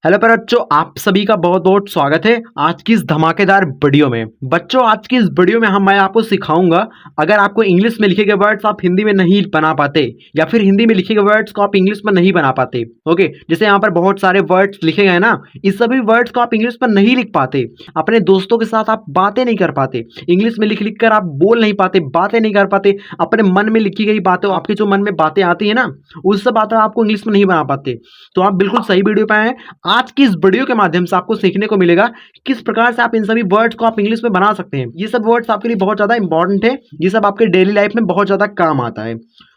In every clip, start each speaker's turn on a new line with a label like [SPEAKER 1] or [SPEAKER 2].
[SPEAKER 1] Hello पर बच्चों, आप सभी का बहुत बहुत स्वागत है आज की इस धमाकेदार वीडियो में। बच्चों, आज की इस वीडियो में मैं आपको सिखाऊंगा, अगर आपको इंग्लिश में लिखे गए वर्ड्स आप हिंदी में नहीं बना पाते या फिर हिंदी में लिखे गए वर्ड्स को आप इंग्लिश में नहीं बना पाते। ओके, जैसे यहाँ पर बहुत सारे वर्ड्स लिखे गए ना, इस सभी वर्ड्स को आप इंग्लिश में नहीं लिख पाते, अपने दोस्तों के साथ आप बातें नहीं कर पाते, इंग्लिश में लिख लिख कर आप बोल नहीं पाते, बातें नहीं कर पाते, अपने मन में लिखी गई बातें, आपके जो मन में बातें आती है ना, उस सब बातें आपको इंग्लिश में नहीं बना पाते। तो आप बिल्कुल सही वीडियो पे आए हैं। आज की इस वीडियो के माध्यम से आपको सीखने को मिलेगा किस प्रकार से आप इन सभी वर्ड्स को आप इंग्लिश में बना सकते हैं। ये सब वर्ड्स आपके लिए बहुत ज्यादा इंपॉर्टेंट है, ये सब आपके डेली लाइफ में बहुत ज्यादा काम आता है।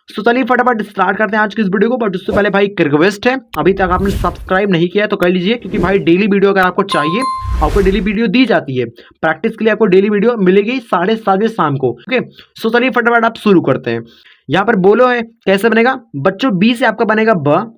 [SPEAKER 1] तो चलिए फटाफट स्टार्ट करते हैं आज की इस वीडियो को। बट उससे पहले भाई एक रिक्वेस्ट है, अभी तक आपने सब्सक्राइब नहीं किया तो कर लीजिए, क्योंकि भाई डेली वीडियो अगर आपको चाहिए, आपको डेली वीडियो दी जाती है, प्रैक्टिस के लिए आपको डेली वीडियो मिलेगी 7:30 बजे शाम को। ओके, सो चलिए फटाफट आप शुरू करते हैं। यहाँ पर बोलो है कैसे बनेगा बच्चों, बी से आपका बनेगा ब,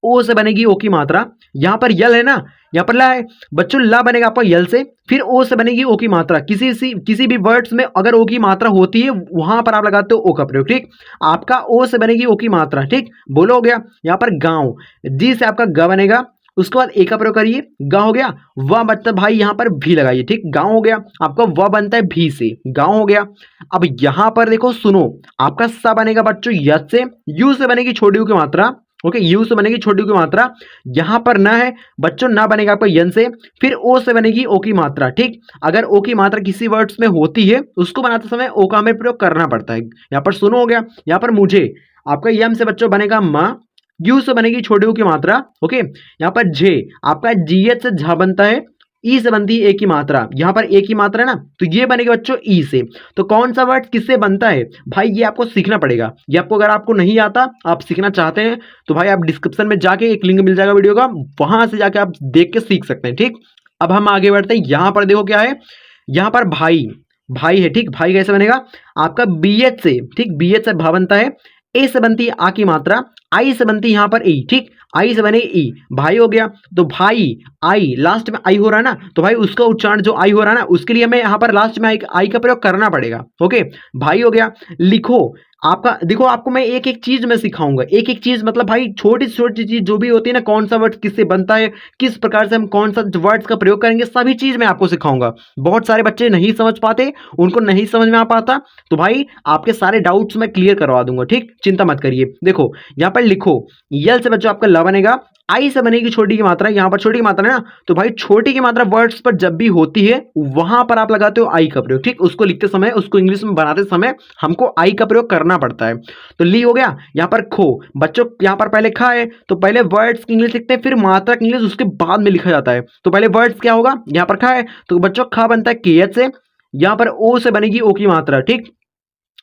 [SPEAKER 1] ओ से बनेगी ओ की मात्रा, यहाँ पर यल है ना, यहाँ पर ला है बच्चों, ला बनेगा आपका यल से, फिर ओ से बनेगी ओ की मात्रा। किसी भी वर्ड्स में अगर ओ की मात्रा होती है वहां पर आप लगाते हो ओ का प्रयोग। ठीक, आपका ओ से बनेगी ओ की मात्रा। ठीक, बोलो हो गया। यहाँ पर गांव, जी से आपका ग बनेगा, उसके बाद ए का प्रयोग करिए, ग हो गया। व मतलब भाई यहाँ पर भी लगाइए। ठीक, गांव हो गया, आपका व बनता है भी से, गांव हो गया। अब यहाँ पर देखो सुनो, आपका स बनेगा बच्चों यस से, यू से बनेगी छोटी यू की मात्रा। ओके, यू से बनेगी छोटी की मात्रा। यहां पर न है बच्चों, ना बनेगा आपका यन से, फिर ओ से बनेगी ओ की मात्रा। ठीक, अगर ओ की मात्रा किसी वर्ड्स में होती है उसको बनाते समय ओ का हमें प्रयोग करना पड़ता है। यहां पर सुनो हो गया। यहां पर मुझे, आपका यम से बच्चों बनेगा मां, यू से बनेगी छोटी की मात्रा। ओके, यहां पर जे, आपका जीएच से झा बनता है, ई से बनती है ए की मात्रा। यहां पर ए की मात्रा है ना, तो ये बनेगा बच्चों ई से। तो कौन सा वर्ड किससे बनता है भाई, ये आपको सीखना पड़ेगा। ये आपको, अगर आपको नहीं आता, आप सीखना चाहते हैं तो भाई आप डिस्क्रिप्शन में जाके एक लिंक मिल जाएगा वीडियो का, वहां से जाके आप देख के सीख सकते हैं। ठीक, अब हम आगे बढ़ते हैं। यहां पर देखो क्या है, यहां पर भाई, भाई है। ठीक, भाई कैसे बनेगा आपका बी एच से। ठीक, बी एच से भा बनता है, ए से बनती है आ की मात्रा, आई से बनती है यहाँ पर ई। ठीक, आई से बने ई, भाई हो गया। तो भाई, आई लास्ट में आई हो रहा है ना, तो भाई उसका उच्चारण जो आई हो रहा है ना, उसके लिए हमें यहाँ पर लास्ट में आई का प्रयोग करना पड़ेगा। ओके, भाई हो गया। लिखो, आपका देखो, आपको मैं एक एक चीज में सिखाऊंगा, एक एक चीज मतलब भाई छोटी छोटी चीज जो भी होती है ना, कौन सा वर्ड किससे बनता है, किस प्रकार से हम कौन सा वर्ड्स का प्रयोग करेंगे, सभी चीज मैं आपको सिखाऊंगा। बहुत सारे बच्चे नहीं समझ पाते, उनको नहीं समझ में आ पाता, तो भाई आपके सारे डाउट्स मैं क्लियर करवा दूंगा। ठीक, चिंता मत करिए। देखो यहाँ पर लिखो, यल से बच्चों आपका ल बनेगा, आई से बनेगी छोटी की मात्रा। यहाँ पर छोटी की मात्रा है ना, तो भाई छोटी की मात्रा वर्ड्स पर जब भी होती है वहां पर आप लगाते हो आई का प्रयोग। ठीक, उसको लिखते समय, उसको इंग्लिश में बनाते समय हमको आई का प्रयोग करना पड़ता है। तो ली हो गया। यहाँ पर खो बच्चों, यहाँ पर पहले खा है, तो पहले वर्ड्स की इंग्लिश लिखते हैं, फिर मात्रा की इंग्लिश उसके बाद में लिखा जाता है। तो पहले वर्ड्स क्या होगा, यहाँ पर खा है, तो बच्चों खा बनता है के एच से, यहाँ पर ओ से बनेगी ओ की मात्रा। ठीक,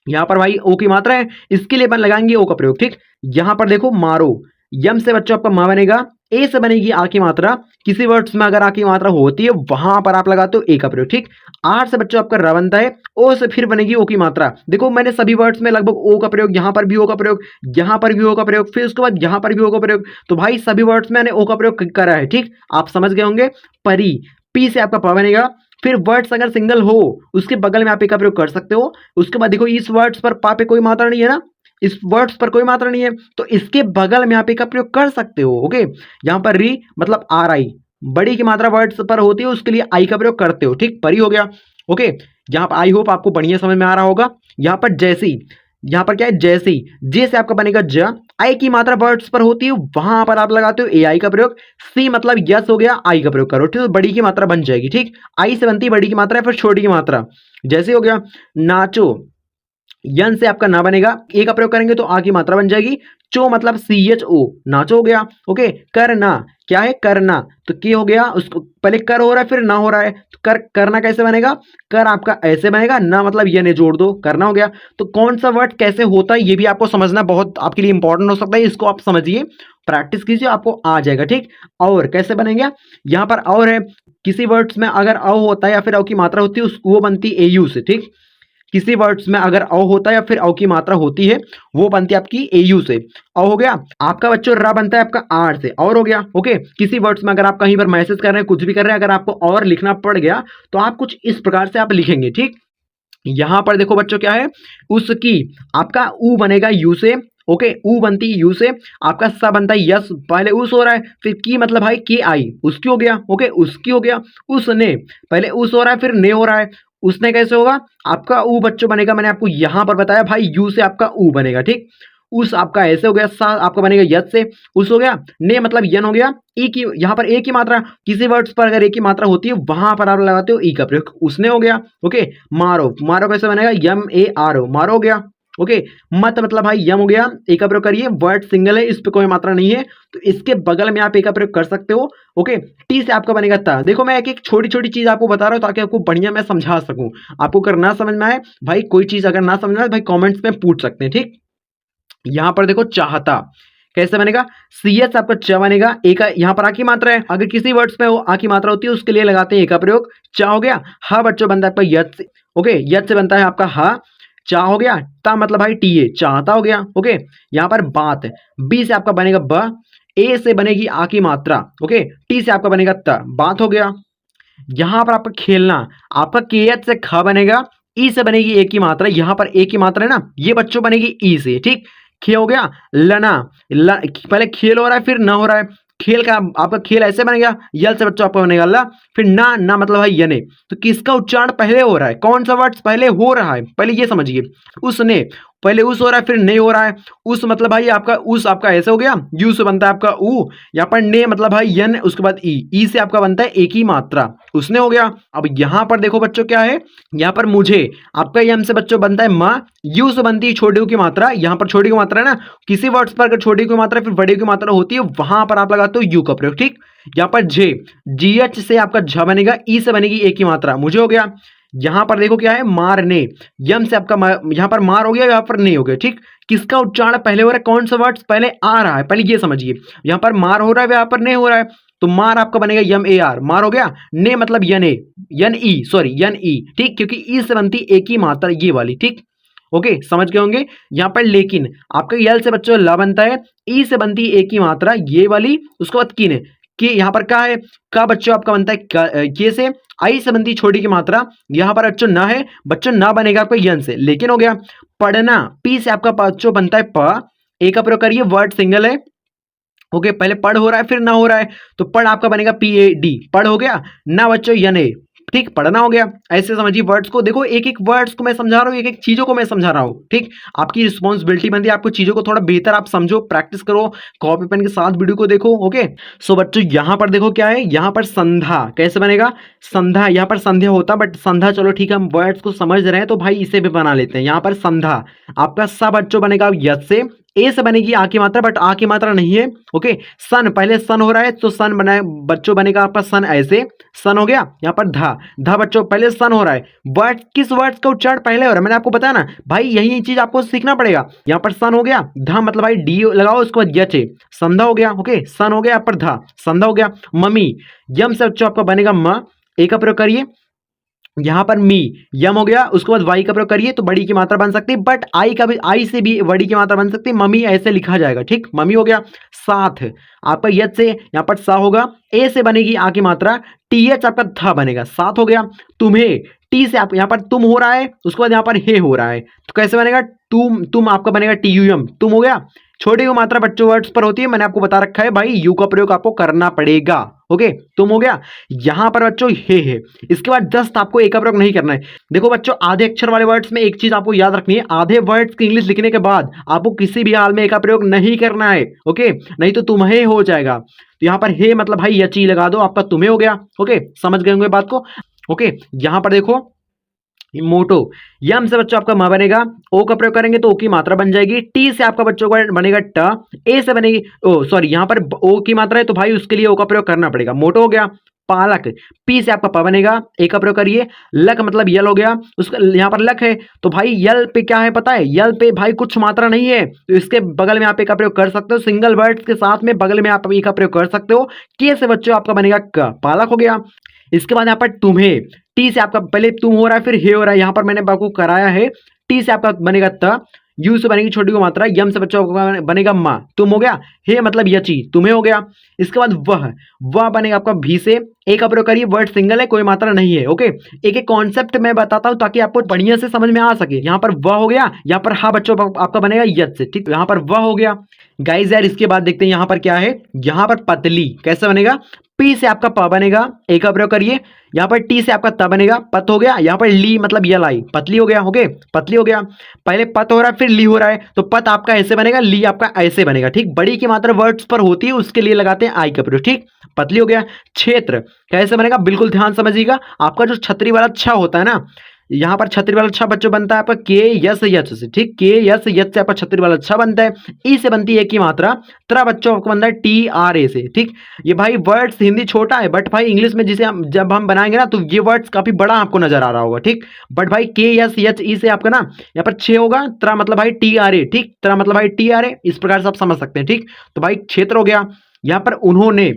[SPEAKER 1] यहाँ पर भाई ओ की मात्रा है, इसके लिए अपन लगाएंगे ओ का प्रयोग। ठीक, यहाँ पर देखो मारो, यम से बच्चों आपका मां बनेगा, ए से बनेगी आ की मात्रा। किसी वर्ड्स में अगर आ की मात्रा होती है वहां पर आप लगाते हो ए का प्रयोग। ठीक, आर से बच्चों आपका र बनता है, ओ से फिर बनेगी ओ की मात्रा। देखो मैंने सभी वर्ड्स में लगभग ओ का प्रयोग, यहाँ पर भी ओ का प्रयोग, यहाँ पर भी ओ का प्रयोग, फिर उसके बाद यहाँ पर भी ओ का प्रयोग। तो भाई सभी वर्ड्स में मैंने ओ का प्रयोग करा है। ठीक, आप समझ गए होंगे। परी, पी से आपका प बनेगा, फिर वर्ड्स अगर सिंगल हो उसके बगल में आप ए का प्रयोग कर सकते हो। उसके बाद देखो इस वर्ड्स पर पा पे कोई मात्रा नहीं है ना, इस वर्ड्स पर कोई मात्रा नहीं है, तो इसके बगल में आप ए का प्रयोग कर सकते हो। ओके, यहाँ पर री मतलब आर आई, बड़ी की मात्रा वर्ड्स पर होती है, उसके लिए आई का प्रयोग करते हो। ठीक, परी हो गया। ओके, यहाँ पर आई होप आपको बढ़िया समझ में आ रहा होगा। यहाँ पर जैसी, यहाँ पर क्या है जैसी, जे से आपका बनेगा ज, आई की मात्रा वर्ड्स पर होती है वहां पर आप लगाते हो ए आई का प्रयोग। सी मतलब यस हो गया, आई का प्रयोग करो। ठीक, तो बड़ी की मात्रा बन जाएगी। ठीक, आई से बनती है बड़ी की मात्रा, फिर छोटी की मात्रा। जैसे हो गया नाचो, यन से आपका ना बनेगा, ए का प्रयोग करेंगे तो आ की मात्रा बन जाएगी। चो मतलब सी एच ओ, नाचो हो गया। ओके, करना, क्या है करना, तो के हो गया, उसको पहले कर हो रहा है फिर ना हो रहा है, तो करना कैसे बनेगा, कर आपका ऐसे बनेगा, ना मतलब ये ने जोड़ दो, करना हो गया। तो कौन सा वर्ड कैसे होता है ये भी आपको समझना बहुत आपके लिए इंपॉर्टेंट हो सकता है, इसको आप समझिए, प्रैक्टिस कीजिए, आपको आ जाएगा। ठीक, और कैसे बनेगा, यहाँ पर और है, किसी वर्ड्स में अगर अ होता है या फिर अ की मात्रा होती है वो बनती है ए यू से। ठीक, किसी वर्ड्स में अगर औ होता है या फिर औ की मात्रा होती है वो बनती है आपकी एयू से। औ हो गया। आपका बच्चों रा बनता है आपका आर से, और हो गया। ओके, किसी वर्ड्स में अगर आप कहीं पर मैसेज कर रहे हैं, कुछ भी कर रहे हैं, अगर आपको और लिखना पड़ गया तो आप कुछ इस प्रकार से आप लिखेंगे। ठीक, यहां पर देखो बच्चों क्या है, उसकी, आपका ऊ बनेगा यू से, ओके, ऊ बनती है यू से, आपका स बनता है यस, पहले उस हो रहा है, फिर की मतलब भाई के आई, उसकी हो गया। ओके, उसकी हो गया। उसने, पहले उस हो रहा है फिर ने हो रहा है। उसने कैसे होगा, आपका ऊ बच्चों बनेगा, मैंने आपको यहां पर बताया भाई यू से आपका ऊ बनेगा। ठीक, उस आपका ऐसे हो गया, सा आपका बनेगा यस से, उस हो गया, ने मतलब यन हो गया। ई की यहाँ पर ए की मात्रा, किसी वर्ड्स पर अगर ए की मात्रा होती है वहां पर आप लगाते हो ई का प्रयोग, उसने हो गया। ओके, मारो, मारो कैसे बनेगा, यम ए आर ओ, मारो हो गया। ओके, मत मतलब भाई यम हो गया, ए का प्रयोग करिए, वर्ड सिंगल है, इस पे कोई मात्रा नहीं है, तो इसके बगल में आप ए का प्रयोग कर सकते हो। ओके, टी से आपका बनेगा ता। देखो मैं एक एक छोटी छोटी चीज आपको बता रहा हूँ ताकि आपको बढ़िया मैं समझा सकूं। आपको अगर ना समझ में आए भाई, कोई चीज अगर ना समझ में आए भाई कॉमेंट्स में पूछ सकते हैं। ठीक, यहां पर देखो चाहता कैसे बनेगा, सी एच आपका च बनेगा, ए का यहाँ पर आ की मात्रा है, अगर किसी वर्ड्स में वो आ की मात्रा होती है उसके लिए लगाते हैं ए का प्रयोग, चा हो गया। हा बच्चों बनता है आपका यत से, ओके, यत से बनता है आपका हा, चा हो गया। ता मतलब भाई टी ए, चाहता हो गया। ओके, यहाँ पर बात, बी से आपका बनेगा ब, ए से बनेगी आ की मात्रा। ओके, टी से आपका बनेगा त, बात हो गया। यहां पर आपका खेलना, आपका के एच से ख बनेगा, ई से बनेगी ए की मात्रा, यहां पर ए की मात्रा है ना, ये बच्चों बनेगी ई से। ठीक, खे हो गया। लना, पहले खेल हो रहा है फिर ना हो रहा है, खेल का आपका खेल ऐसे बनेगा, यल से बच्चों आपका बनेगा ला, फिर ना, ना मतलब है यने, तो किसका उच्चारण पहले हो रहा है, कौन सा वर्ड पहले हो रहा है, पहले ये समझिए। उसने, पहले उस हो रहा है फिर नहीं हो रहा है, उस मतलब भाई आपका उस आपका ऐसे हो गया, यू से बनता है आपका ऊ, यहाँ पर ने मतलब भाई यन, उसके बाद ई से आपका बनता है एक ही मात्रा, उसने हो गया। अब यहां पर देखो बच्चों क्या है, यहां पर मुझे, आपका यम से बच्चों बनता है माँ, यू से बनती है छोटी यू की मात्रा, यहां पर छोटी की मात्रा है ना, किसी वर्ड्स पर अगर छोटी की मात्रा फिर बड़ी की मात्रा होती है वहां पर आप लगाते हो यू का प्रयोग। ठीक, यहाँ पर जे, जी एच से आपका झ बनेगा, ई से बनेगी एक की मात्रा, मुझे हो गया। यहां पर देखो क्या है, मारने, यम से आपका यहां पर मार हो गया, यहां पर नहीं हो गया। ठीक, किसका उच्चारण पहले हो रहा है, कौन सा वर्ड पहले आ रहा है, पहले ये समझिए। यहां पर मार हो रहा है, यहां पर नहीं हो रहा है, तो मार आपका बनेगा यम ए आर, मार हो गया। ने मतलब यन ए, यन ई, सॉरी यन ई। ठीक, क्योंकि ई से बनती एक ही मात्रा ये वाली। ठीक, ओके, समझ गए होंगे। यहां पर लेकिन आपका यल से बच्चों ला बनता है, ई से बनती है एक ही मात्रा ये वाली, उसके बाद किन, कि यहां पर का है, का बच्चों आपका बनता है के से, आई से बनती छोटी की मात्रा, यहां पर बच्चों ना है, बच्चों ना बनेगा आपका यन से, लेकिन हो गया। पढ़ना, पी से आपका बच्चों बनता है प, ए का प्रयोग करिए, वर्ड सिंगल है। ओके, पहले पढ़ हो रहा है फिर ना हो रहा है, तो पढ़ आपका बनेगा पी ए डी, पढ़ हो गया ना बच्चों यन ए। ठीक, पढ़ना हो गया। ऐसे समझिए वर्ड्स को, देखो एक एक वर्ड्स को मैं समझा रहा हूँ, एक एक चीजों को मैं समझा रहा हूँ। ठीक, आपकी रिस्पॉन्सिबिलिटी बनती है, आपको चीजों को थोड़ा बेहतर आप समझो, प्रैक्टिस करो, कॉपी पेन के साथ वीडियो को देखो। ओके, सो बच्चों यहां पर देखो क्या है, यहां पर संधा कैसे बनेगा, संधा, यहां पर संध्या होता बट संधा, चलो ठीक है हम वर्ड्स को समझ रहे हैं तो भाई इसे भी बना लेते हैं। यहां पर संधा आपका सा बच्चों बनेगा यस से, ए से बनेगी आ की मात्रा, बट आ की मात्रा नहीं है। ओके, सन, पहले सन हो रहा है तो सन बना बच्चों बनेगा आपका सन ऐसे, सन हो गया। यहाँ पर धा, धा बच्चों पहले सन हो रहा है, वर्ड किस वर्ड का उच्चारण पहले हो रहा है मैंने आपको बताया ना भाई, यही चीज आपको सीखना पड़ेगा। यहाँ पर सन हो गया, धा मतलब भाई डी लगाओ, उसके बाद यच, संधा हो गया। ओके, सन हो गया, यहाँ पर धा, संधा हो गया। मम्मी, यम से बच्चों आपका बनेगा म, ए का प्रयोग करिए, यहां पर मी, यम हो गया, उसके बाद वाई का प्रयोग करिए तो बड़ी की मात्रा बन सकती है, बट आई का भी, आई से भी बड़ी की मात्रा बन सकती है, मम्मी ऐसे लिखा जाएगा। ठीक, मम्मी हो गया। साथ आपका यद से यहां पर सा होगा, ए से बनेगी आ की मात्रा, टी एच आपका था बनेगा, साथ हो गया। तुम्हें, टी से आप यहां पर तुम हो रहा है, उसके बाद यहां पर हे हो रहा है, तो कैसे बनेगा, तुम आपका बनेगा टी यू एम, तुम हो गया। छोटी को मात्रा बच्चों वर्ड्स पर होती है, मैंने आपको बता रखा है भाई, यू का प्रयोग आपको करना पड़ेगा। ओके, तुम हो गया। यहां पर बच्चों हे है, इसके बाद जस्ट आपको एक का प्रयोग नहीं करना है। देखो बच्चों, आधे अक्षर वाले वर्ड्स में एक चीज आपको याद रखनी है, आधे वर्ड्स की इंग्लिश लिखने के बाद आपको किसी भी हाल में एक का प्रयोग नहीं करना है। ओके, नहीं तो तुम्हें हो जाएगा। तो यहां पर हे मतलब भाई यची लगा दो, आपका तुम्हें हो गया। ओके, समझ गए होंगे बात को। ओके, यहां पर देखो मोटो, यम से बच्चों आपका म बनेगा, ओ का प्रयोग करेंगे तो ओ की मात्रा बन जाएगी, टी से आपका बच्चों का बनेगा ट, ए से बनेगी ओ सॉरी यहां पर ओ की मात्रा है तो भाई उसके लिए ओ का प्रयोग करना पड़ेगा, मोटो हो गया। पालक, पी से आपका प बनेगा, ए का प्रयोग करिए। लक मतलब यल हो गया, उसका यहां पर लक है तो भाई यल पे क्या है पता है, यल पे भाई कुछ मात्रा नहीं है तो इसके बगल में आप ए का प्रयोग कर सकते हो, सिंगल वर्ड्स के साथ में बगल में आप ए का प्रयोग कर सकते हो। के से बच्चों आपका बनेगा क, पालक हो गया। इसके बाद यहाँ पर तुम्हें, टी से आपका पहले तुम हो रहा है फिर हे हो रहा है, यहां पर मैंने आपको कराया है, टी से आपका बनेगा त, यू से बनेगी छोटी को मात्रा, यम से बच्चों का बनेगा माँ, तुम हो गया, हे मतलब यची, तुम्हें हो गया। इसके बाद वह बनेगा आपका भी से, ए का प्रयोग करिए, वर्ड सिंगल है, कोई मात्रा नहीं है। ओके, एक एक कॉन्सेप्ट मैं बताता हूं ताकि आपको बढ़िया से समझ में आ सके। यहाँ पर वह हो गया, यहाँ पर हा बच्चों आपका बनेगा यच से, ठीक, यहाँ पर वह हो गया। गाइज यार इसके बाद देखते हैं यहाँ पर क्या है, यहाँ पर पतली कैसे बनेगा, पी से आपका प बनेगा, ए का प्रयोग करिए, यहाँ पर टी से आपका त बनेगा, पत हो गया, यहाँ पर ली मतलब यल आई, पतली हो गया। ओके, पतली हो गया, पहले पत हो रहा है फिर ली हो रहा है, तो पत आपका ऐसे बनेगा, ली आपका ऐसे बनेगा, ठीक। बड़ी की मात्रा वर्ड्स पर होती है उसके लिए लगाते हैं आई का प्रयोग, ठीक। पतली हो गया। क्षेत्र कैसे बनेगा, बिल्कुल ध्यान समझिएगा, आपका जो छतरी वाला छ होता है ना, यहाँ पर छतरी वाला छ बच्चों बनता है आपका के यस यच से, ठीक, के यस यच से आपका छतरी वाला छ बनता है। ई से बनती है एक की मात्रा, त्रा बच्चों आपको बनता है टी आर ए से, ठीक। ये भाई वर्ड्स हिंदी छोटा है बट भाई इंग्लिश में जिसे हम जब हम बनाएंगे ना तो ये वर्ड्स काफी बड़ा आपको नजर आ रहा होगा, ठीक। बट भाई के यस यच ई से आपका ना यहाँ पर छह होगा, त्रा मतलब भाई टी आर ए, ठीक, त्रा मतलब भाई टी आर ए, इस प्रकार से आप समझ सकते हैं, ठीक। तो भाई क्षेत्र हो गया। यहाँ पर उन्होंने,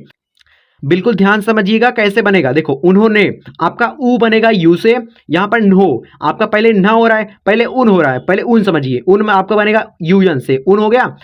[SPEAKER 1] बिल्कुल ध्यान समझिएगा कैसे बनेगा, देखो उन्होंने आपका ऊ बनेगा यू से, यहाँ पर नो आपका पहले न हो रहा है, पहले उन हो रहा है, पहले उन समझिए, उन में आपका बनेगा यूएन से, उन हो गया।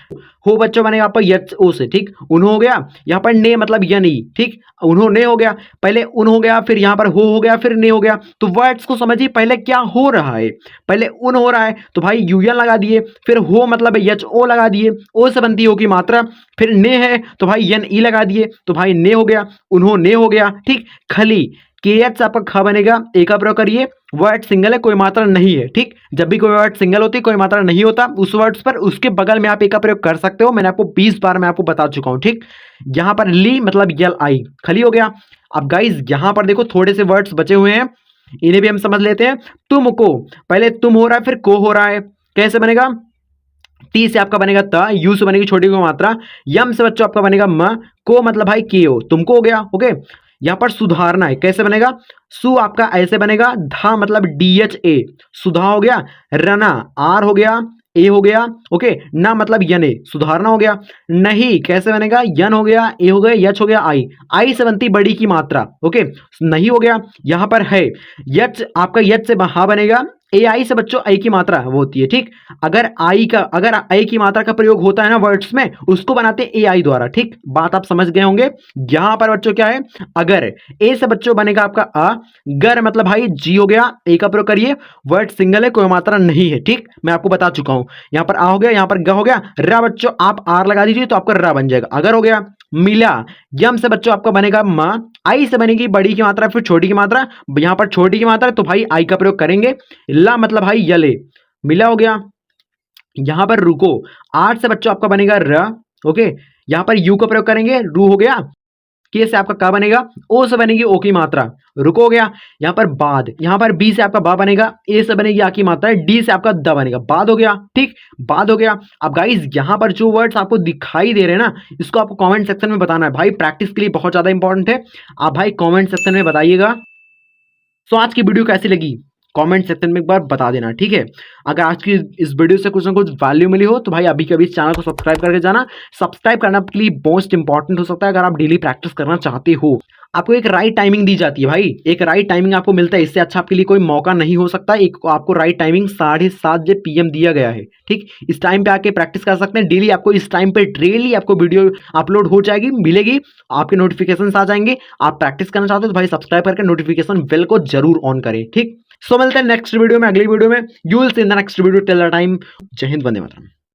[SPEAKER 1] हो बच्चों बनेगा आपका यच ओ से, ठीक, उन हो गया। यहाँ पर ने मतलब यन ई, ठीक, उन्होंने हो गया, पहले उन हो गया, फिर यहाँ पर हो गया, फिर ने हो गया। तो वर्ड्स को समझिए पहले क्या हो रहा है, पहले उन हो रहा है तो भाई यूएन लगा दिए, फिर हो मतलब एच ओ लगा दिए, ओ से बनती हो की मात्रा, फिर ने है तो भाई एन ई लगा दिए, तो भाई ने हो गया, उन्होंने हो गया, ठीक। खली के एच आपका ख बनेगा, ए का प्रयोग करिए, वर्ड सिंगल है, कोई मात्रा नहीं है, ठीक। जब भी कोई वर्ड सिंगल होती है कोई मात्रा नहीं होता उस वर्ड्स पर, उसके बगल में आप ए का प्रयोग कर सकते हो, मैंने आपको 20 बार मैं आपको बता चुका हूं, ठीक। यहां पर ली मतलब यल आई, खली हो गया। अब गाइज यहां पर देखो थोड़े से वर्ड्स बचे हुए हैं, इन्हें भी हम समझ लेते हैं। तुमको, पहले तुम हो रहा है फिर को हो रहा है, कैसे बनेगा, टी से आपका बनेगा त, यू से बनेगी छोटी को मात्रा, यम से बच्चों आपका बनेगा म, को मतलब भाई के हो, तुमको हो गया। ओके, यहां पर सुधारना है, कैसे बनेगा, सु आपका ऐसे बनेगा, धा मतलब डी एच ए, सुधा हो गया। रना आर हो गया, ए हो गया। ओके, ना मतलब यने, सुधारना हो गया। नहीं कैसे बनेगा, यन हो गया, ए हो गया, यच हो गया, आई, आई से बनती बड़ी की मात्रा। ओके, नहीं हो गया। यहां पर है यच आपका, यच से हा बनेगा, ए आई से बच्चों आई की मात्रा वो होती है, ठीक। अगर आई की मात्रा का प्रयोग होता है ना वर्ड्स में, उसको बनाते हैं ए आई द्वारा, ठीक। बात आप समझ गए होंगे। यहां पर बच्चों क्या है, अगर ए से बच्चों बनेगा आपका अ, गर मतलब भाई जी हो गया, ए का प्रयोग करिए, वर्ड सिंगल है, कोई मात्रा नहीं है, ठीक, मैं आपको बता चुका हूं। यहां पर आ हो गया, यहां पर ग हो गया, रा बच्चों आप आर लगा दीजिए तो आपका रा बन जाएगा, अगर हो गया। मिला, यम से बच्चों आपका बनेगा मा, आई से बनेगी बड़ी की मात्रा फिर छोटी की मात्रा, यहां पर छोटी की मात्रा तो भाई आई का प्रयोग करेंगे। ला मतलब भाई यले, मिला हो गया। यहां पर रुको, आठ से बच्चों आपका बनेगा र। ओके, यहां पर यू का प्रयोग करेंगे, रू हो गया। के से आपका का बनेगा, ओ से बनेगी ओ की मात्रा, रुको हो गया। यहां पर बाद, यहां पर बी से आपका बा बनेगा, ए से बनेगी आ की मात्रा, डी से आपका द बनेगा, बाद हो गया, ठीक, बाद हो गया। अब गाइस यहां पर जो वर्ड्स आपको दिखाई दे रहे हैं ना, इसको आपको कमेंट सेक्शन में बताना है भाई, प्रैक्टिस के लिए बहुत ज्यादा इंपॉर्टेंट है। आप भाई कमेंट सेक्शन में बताइएगा। तो आज की वीडियो कैसी लगी कमेंट सेक्शन में एक बार बता देना, ठीक है। अगर आज की इस वीडियो से कुछ ना कुछ वैल्यू मिली हो तो भाई अभी के अभी इस चैनल को सब्सक्राइब करके जाना। सब्सक्राइब करना आपके लिए मोस्ट इंपॉर्टेंट हो सकता है अगर आप डेली प्रैक्टिस करना चाहते हो। आपको एक राइट टाइमिंग दी जाती है भाई, एक राइट टाइमिंग आपको मिलता है, इससे अच्छा आपके लिए कोई मौका नहीं हो सकता। एक आपको राइट टाइमिंग 7:30 PM दिया गया है, ठीक। इस टाइम पे आके प्रैक्टिस कर सकते हैं डेली। आपको इस टाइम पे डेली आपको वीडियो अपलोड हो जाएगी, मिलेगी, आपके नोटिफिकेशन आ जाएंगे। आप प्रैक्टिस करना चाहते हो तो भाई सब्सक्राइब करके नोटिफिकेशन बेल को जरूर ऑन करें, ठीक। सो मिलते हैं नेक्स्ट वीडियो में, अगली वीडियो में। You will see in the next video, till the time, जय हिंद, वंदे मातरम।